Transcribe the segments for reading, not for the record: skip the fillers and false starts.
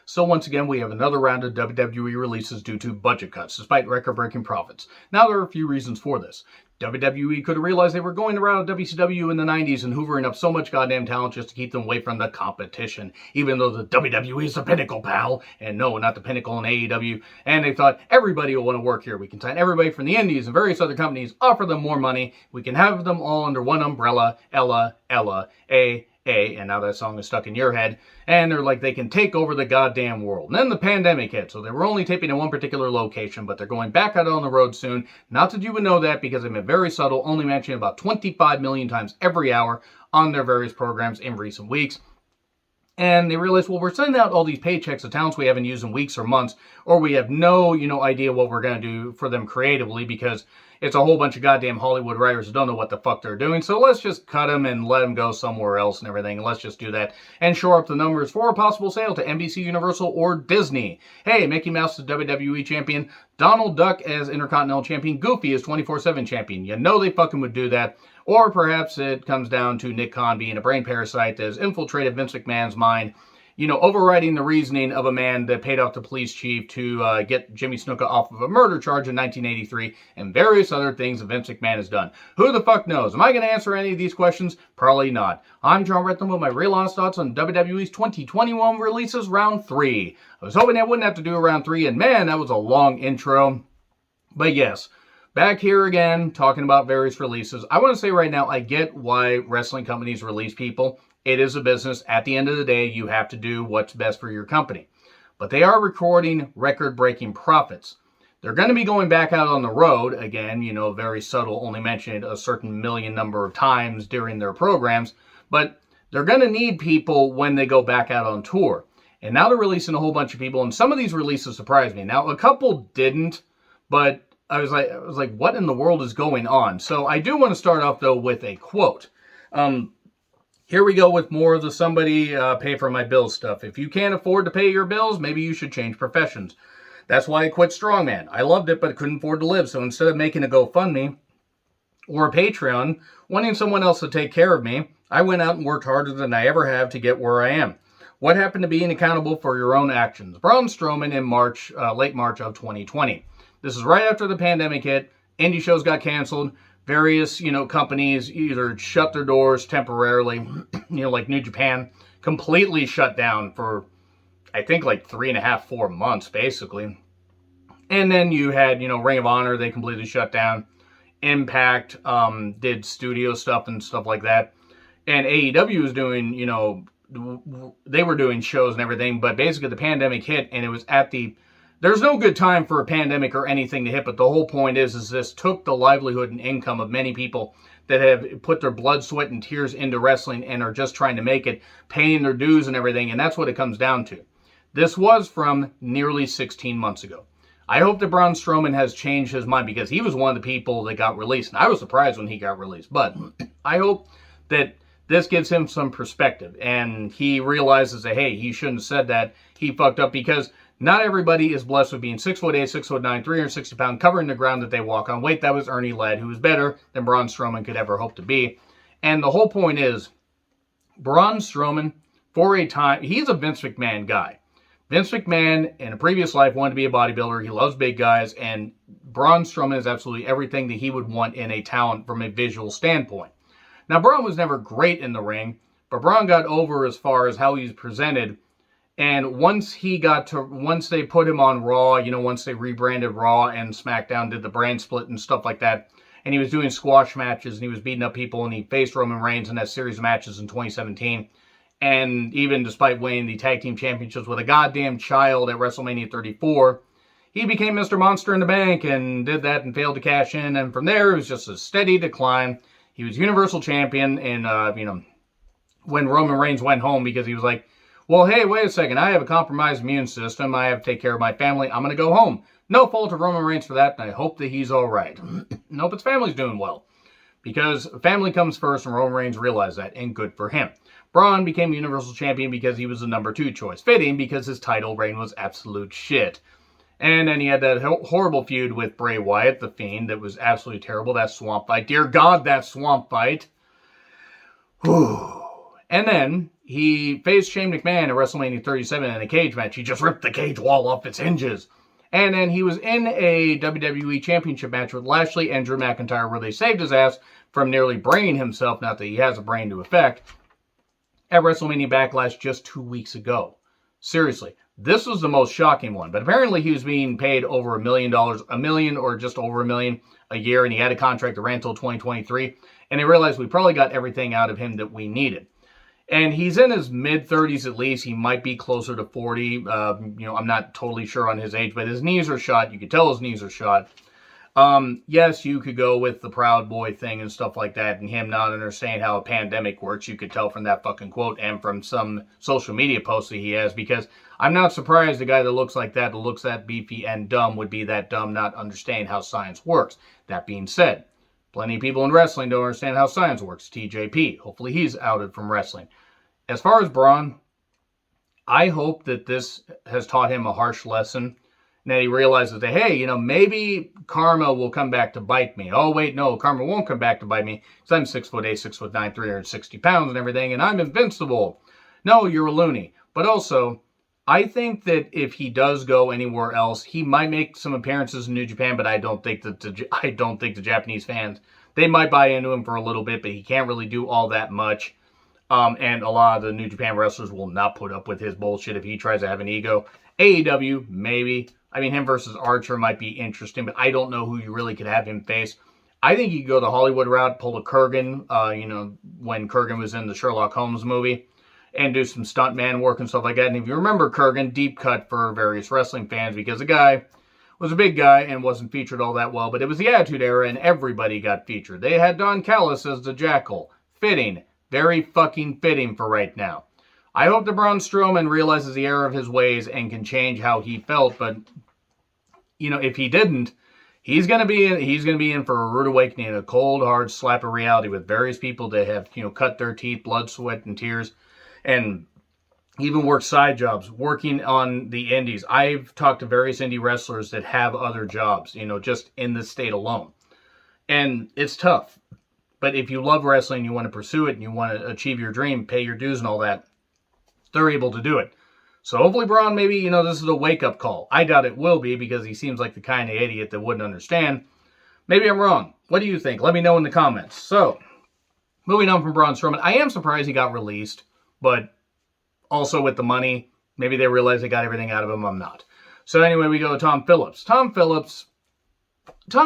So once again, we have another round of WWE releases due to budget cuts, despite record-breaking profits. Now, there are a few reasons for this. WWE could have realized they were going the route of WCW in the 90s and hoovering up so much goddamn talent just to keep them away from the competition, even though the WWE is the pinnacle, pal. And no, not the pinnacle in AEW. And they thought, everybody will want to work here. We can sign everybody from the indies and various other companies, offer them more money. We can have them all under one umbrella, Ella, and now that song is stuck in your head, and they're like, they can take over the goddamn world. And then the pandemic hit, so they were only taping in one particular location, but they're going back out on the road soon. Not that you would know that, because they've been very subtle, only mentioning about 25 million times every hour on their various programs in recent weeks. And they realized, well, we're sending out all these paychecks to talents we haven't used in weeks or months, or we have no, idea what we're going to do for them creatively, because it's a whole bunch of goddamn Hollywood writers who don't know what the fuck they're doing. So let's just cut them and let them go somewhere else and everything. And let's just do that and shore up the numbers for a possible sale to NBC, Universal, or Disney. Hey, Mickey Mouse is WWE champion. Donald Duck as Intercontinental champion. Goofy is 24/7 champion. You know they fucking would do that. Or perhaps it comes down to Nick Khan being a brain parasite that has infiltrated Vince McMahon's mind, overriding the reasoning of a man that paid off the police chief to get Jimmy Snuka off of a murder charge in 1983, and various other things that Vince McMahon has done. Who the fuck knows? Am I going to answer any of these questions? Probably not. I'm John Retton with my real honest thoughts on WWE's 2021 releases round 3. I was hoping I wouldn't have to do a round 3, and man, that was a long intro. But yes, back here again, talking about various releases. I want to say right now, I get why wrestling companies release people. It is a business. At the end of the day, you have to do what's best for your company. But they are recording record-breaking profits. They're going to be going back out on the road, again, very subtle, only mentioned a certain million number of times during their programs, but they're going to need people when they go back out on tour. And now they're releasing a whole bunch of people, and some of these releases surprised me. Now, a couple didn't, but I was like, what in the world is going on? So I do want to start off, though, with a quote. Here we go with more of the somebody pay for my bills stuff. If you can't afford to pay your bills, maybe you should change professions. That's why I quit Strongman. I loved it, but I couldn't afford to live. So instead of making a GoFundMe or a Patreon, wanting someone else to take care of me, I went out and worked harder than I ever have to get where I am. What happened to being accountable for your own actions? Braun Strowman in late March of 2020. This is right after the pandemic hit. Indie shows got canceled. Various, companies either shut their doors temporarily, like New Japan, completely shut down for, I think, like 3.5, 4 months, basically. And then you had, Ring of Honor, they completely shut down. Impact did studio stuff and stuff like that. And AEW was doing, they were doing shows and everything, but basically the pandemic hit, and it was there's no good time for a pandemic or anything to hit, but the whole point is this took the livelihood and income of many people that have put their blood, sweat, and tears into wrestling and are just trying to make it, paying their dues and everything, and that's what it comes down to. This was from nearly 16 months ago. I hope that Braun Strowman has changed his mind, because he was one of the people that got released, and I was surprised when he got released, but I hope that this gives him some perspective, and he realizes that, hey, he shouldn't have said that, he fucked up, because not everybody is blessed with being 6'8", 6'9", 360 pounds, covering the ground that they walk on. Wait, that was Ernie Ladd, who was better than Braun Strowman could ever hope to be. And the whole point is, Braun Strowman, for a time, he's a Vince McMahon guy. Vince McMahon, in a previous life, wanted to be a bodybuilder. He loves big guys, and Braun Strowman is absolutely everything that he would want in a talent from a visual standpoint. Now, Braun was never great in the ring, but Braun got over as far as how he's presented. And once they put him on Raw, once they rebranded Raw and SmackDown did the brand split and stuff like that, and he was doing squash matches and he was beating up people and he faced Roman Reigns in that series of matches in 2017. And even despite winning the tag team championships with a goddamn child at WrestleMania 34, he became Mr. Monster in the Bank and did that and failed to cash in. And from there, it was just a steady decline. He was Universal Champion, and, when Roman Reigns went home, because he was like, well, hey, wait a second, I have a compromised immune system, I have to take care of my family, I'm going to go home. No fault of Roman Reigns for that, and I hope that he's all right. Nope, his family's doing well, because family comes first, and Roman Reigns realized that, and good for him. Braun became Universal Champion because he was the number 2 choice, fitting because his title reign was absolute shit. And then he had that horrible feud with Bray Wyatt, The Fiend, that was absolutely terrible, that swamp fight. Dear God, that swamp fight. Whew. And then He faced Shane McMahon at WrestleMania 37 in a cage match. He just ripped the cage wall off its hinges. And then he was in a WWE Championship match with Lashley and Drew McIntyre where they saved his ass from nearly braining himself, not that he has a brain to affect, at WrestleMania Backlash just 2 weeks ago. Seriously, this was the most shocking one. But apparently he was being paid over $1 million, $1 million or just over $1 million a year, and he had a contract that ran until 2023. And they realized we probably got everything out of him that we needed. And he's in his mid-30s at least. He might be closer to 40. I'm not totally sure on his age, but his knees are shot. You can tell his knees are shot. Yes, you could go with the Proud Boy thing and stuff like that, and him not understanding how a pandemic works. You could tell from that fucking quote and from some social media posts that he has, because I'm not surprised a guy that looks like that looks that beefy and dumb, would be that dumb, not understanding how science works. That being said, plenty of people in wrestling don't understand how science works. TJP. Hopefully he's outed from wrestling. As far as Braun, I hope that this has taught him a harsh lesson. And that he realizes that, hey, maybe karma will come back to bite me. Oh, wait, no, karma won't come back to bite me. Because I'm 6'8", 6'9", 360 pounds and everything, and I'm invincible. No, you're a loony. But also, I think that if he does go anywhere else, he might make some appearances in New Japan, but I don't think the Japanese fans, they might buy into him for a little bit, but he can't really do all that much. And a lot of the New Japan wrestlers will not put up with his bullshit if he tries to have an ego. AEW, maybe. I mean, him versus Archer might be interesting, but I don't know who you really could have him face. I think he could go the Hollywood route, pull a Kurgan, when Kurgan was in the Sherlock Holmes movie, and do some stuntman work and stuff like that. And if you remember Kurgan, deep cut for various wrestling fans, because the guy was a big guy and wasn't featured all that well, but it was the Attitude Era and everybody got featured. They had Don Callis as the Jackal. Fitting. Very fucking fitting for right now. I hope that Braun Strowman realizes the error of his ways and can change how he felt, but if he didn't, he's gonna be in for a rude awakening, a cold, hard slap of reality with various people that have cut their teeth, blood, sweat, and tears, and even work side jobs, working on the indies. I've talked to various indie wrestlers that have other jobs, just in the state alone, and it's tough. But if you love wrestling, you want to pursue it, and you want to achieve your dream, pay your dues and all that, they're able to do it. So hopefully Braun, maybe, this is a wake-up call. I doubt it will be, because he seems like the kind of idiot that wouldn't understand. Maybe I'm wrong. What do you think? Let me know in the comments. So, moving on from Braun Strowman, I am surprised he got released, but also with the money, maybe they realized they got everything out of him. I'm not. So anyway, we go to Tom Phillips. Tom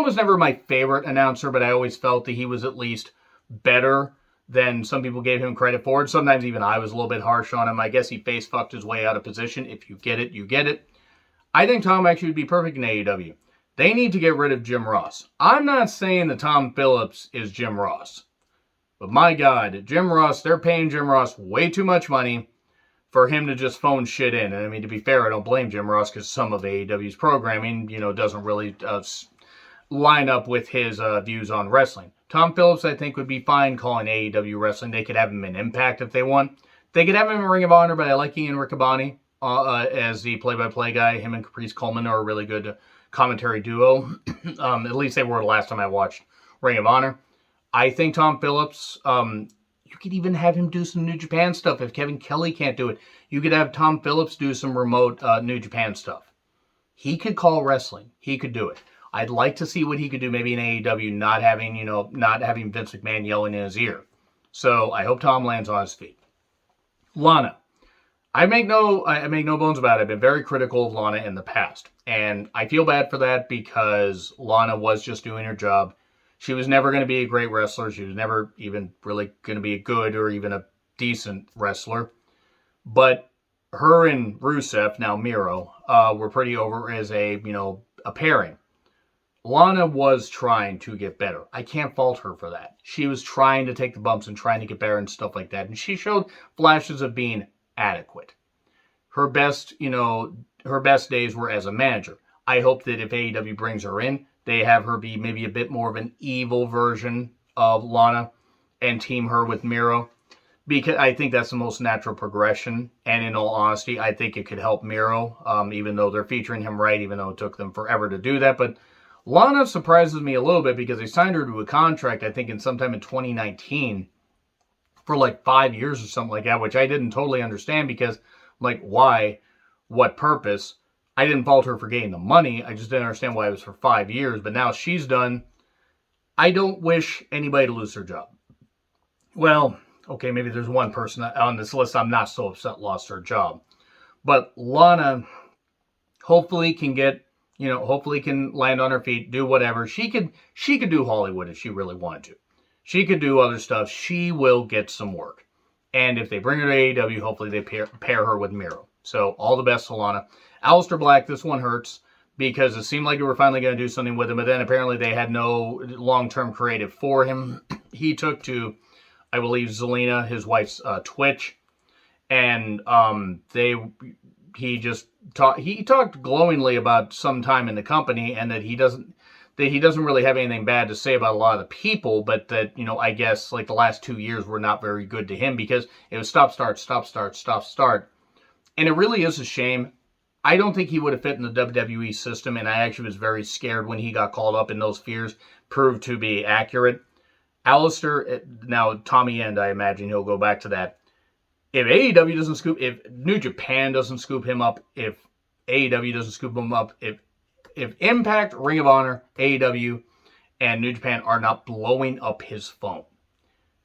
was never my favorite announcer, but I always felt that he was at least better than some people gave him credit for. And sometimes even I was a little bit harsh on him. I guess he face-fucked his way out of position. If you get it, you get it. I think Tom actually would be perfect in AEW. They need to get rid of Jim Ross. I'm not saying that Tom Phillips is Jim Ross. But my God, Jim Ross, they're paying Jim Ross way too much money for him to just phone shit in. And I mean, to be fair, I don't blame Jim Ross, because some of AEW's programming, doesn't really line up with his views on wrestling. Tom Phillips, I think, would be fine calling AEW wrestling. They could have him in Impact if they want. They could have him in Ring of Honor, but I like Ian Riccaboni as the play-by-play guy. Him and Caprice Coleman are a really good commentary duo. At least they were the last time I watched Ring of Honor. I think Tom Phillips, you could even have him do some New Japan stuff. If Kevin Kelly can't do it, you could have Tom Phillips do some remote New Japan stuff. He could call wrestling. He could do it. I'd like to see what he could do maybe in AEW, not having Vince McMahon yelling in his ear. So I hope Tom lands on his feet. Lana. I make no bones about it. I've been very critical of Lana in the past. And I feel bad for that, because Lana was just doing her job. She was never going to be a great wrestler. She was never even really going to be a good or even a decent wrestler. But her and Rusev, now Miro, were pretty over as a pairing. Lana was trying to get better. I can't fault her for that. She was trying to take the bumps and trying to get better and stuff like that. And she showed flashes of being adequate. Her best days were as a manager. I hope that if AEW brings her in, they have her be maybe a bit more of an evil version of Lana and team her with Miro, because I think that's the most natural progression. And in all honesty, I think it could help Miro, even though they're featuring him right, even though it took them forever to do that. But Lana surprises me a little bit, because they signed her to a contract, I think, sometime in 2019. for like 5 years or something like that, which I didn't totally understand because, like, why? What purpose? I didn't fault her for getting the money. I just didn't understand why it was for 5 years. But now she's done. I don't wish anybody to lose their job. Well, okay, maybe there's one person on this list I'm not so upset lost her job. But Lana hopefully can get, hopefully can land on her feet, do whatever. She could do Hollywood if she really wanted to. She could do other stuff. She will get some work. And if they bring her to AEW, hopefully they pair her with Miro. So all the best to Lana. Aleister Black, this one hurts because it seemed like they were finally going to do something with him, but then apparently they had no long-term creative for him. He took to, I believe, Zelina, his wife's Twitch, and he talked glowingly about some time in the company and that he doesn't really have anything bad to say about a lot of the people, but that, I guess like the last 2 years were not very good to him because it was stop, start, stop, start, stop, start. And it really is a shame. I don't think he would have fit in the WWE system, and I actually was very scared when he got called up, and those fears proved to be accurate. Aleister, now Tommy End, I imagine he'll go back to that. If AEW doesn't scoop, if New Japan doesn't scoop him up, if AEW doesn't scoop him up, if Impact, Ring of Honor, AEW, and New Japan are not blowing up his phone,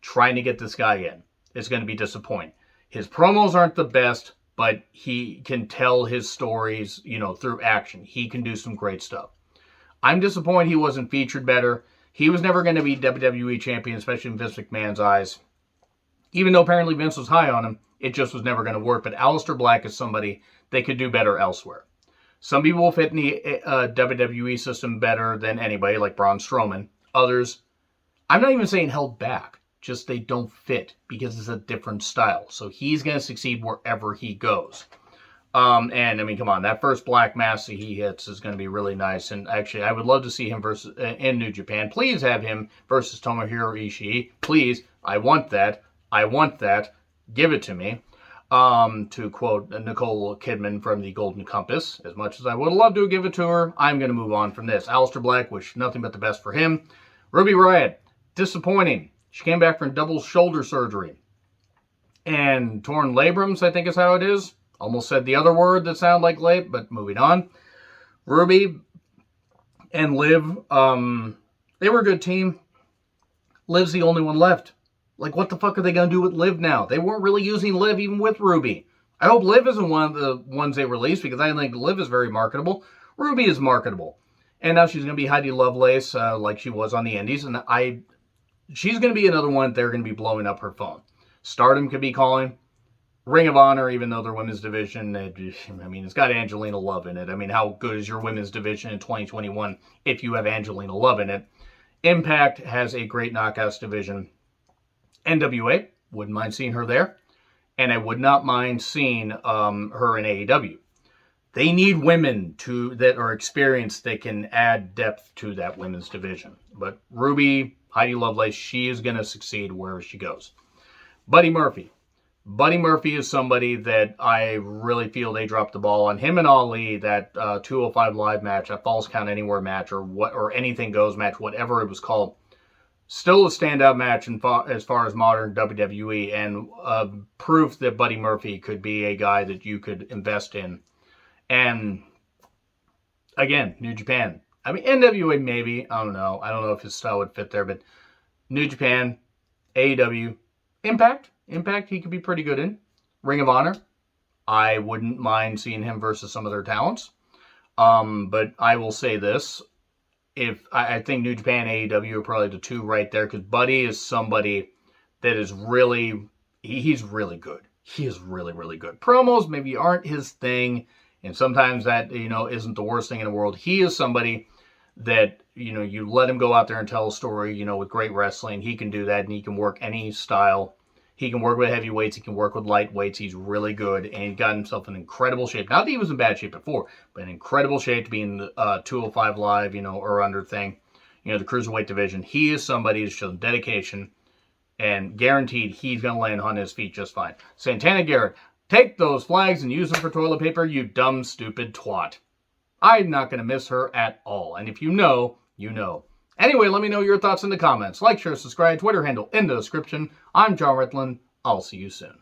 trying to get this guy in, it's going to be disappointing. His promos aren't the best, but he can tell his stories, through action. He can do some great stuff. I'm disappointed he wasn't featured better. He was never going to be WWE champion, especially in Vince McMahon's eyes. Even though apparently Vince was high on him, it just was never going to work. But Aleister Black is somebody they could do better elsewhere. Some people will fit in the WWE system better than anybody, like Braun Strowman. Others, I'm not even saying held back. Just they don't fit because it's a different style. So he's going to succeed wherever he goes. And I mean, come on, that first black mask that he hits is going to be really nice. And actually, I would love to see him versus in New Japan. Please have him versus Tomohiro Ishii. Please, I want that. I want that. Give it to me. To quote Nicole Kidman from the Golden Compass, as much as I would love to give it to her, I'm going to move on from this. Aleister Black, wish nothing but the best for him. Ruby Riott, disappointing. She came back from double shoulder surgery. And torn labrums, I think is how it is. Almost said the other word that sounded like late, but moving on. Ruby and Liv, they were a good team. Liv's the only one left. Like, what the fuck are they going to do with Liv now? They weren't really using Liv even with Ruby. I hope Liv isn't one of the ones they released because I think Liv is very marketable. Ruby is marketable. And now she's going to be Heidi Lovelace like she was on the Indies. And she's going to be another one they're going to be blowing up her phone. Stardom could be calling. Ring of Honor, even though their women's division, it's got Angelina Love in it. I mean, how good is your women's division in 2021 if you have Angelina Love in it? Impact has a great knockouts division. NWA, wouldn't mind seeing her there. And I would not mind seeing her in AEW. They need women that are experienced that can add depth to that women's division. But Ruby, Heidi Lovelace, she is going to succeed wherever she goes. Buddy Murphy. Buddy Murphy is somebody that I really feel they dropped the ball on. Him and Ali, that 205 Live match, that Falls Count Anywhere match, or Anything Goes match, whatever it was called, still a standout match as far as modern WWE, and proof that Buddy Murphy could be a guy that you could invest in. And again, New Japan. I mean, NWA maybe. I don't know. I don't know if his style would fit there, but New Japan, AEW, Impact, he could be pretty good in. Ring of Honor, I wouldn't mind seeing him versus some of their talents. But I will say this. I think New Japan and AEW are probably the two right there, because Buddy is somebody that is really, he's really good. He is really, really good. Promos maybe aren't his thing, and sometimes that, isn't the worst thing in the world. He is somebody that, you let him go out there and tell a story, with great wrestling. He can do that, and he can work any style. He can work with heavyweights. He can work with lightweights. He's really good, and he got himself in incredible shape. Not that he was in bad shape before, but in incredible shape to be in the 205 Live, or under thing, the cruiserweight division. He is somebody who's shown dedication, and guaranteed he's going to land on his feet just fine. Santana Garrett, take those flags and use them for toilet paper, you dumb, stupid twat. I'm not going to miss her at all. And if you know, you know. Anyway, let me know your thoughts in the comments. Like, share, subscribe, Twitter handle in the description. I'm John Ritland. I'll see you soon.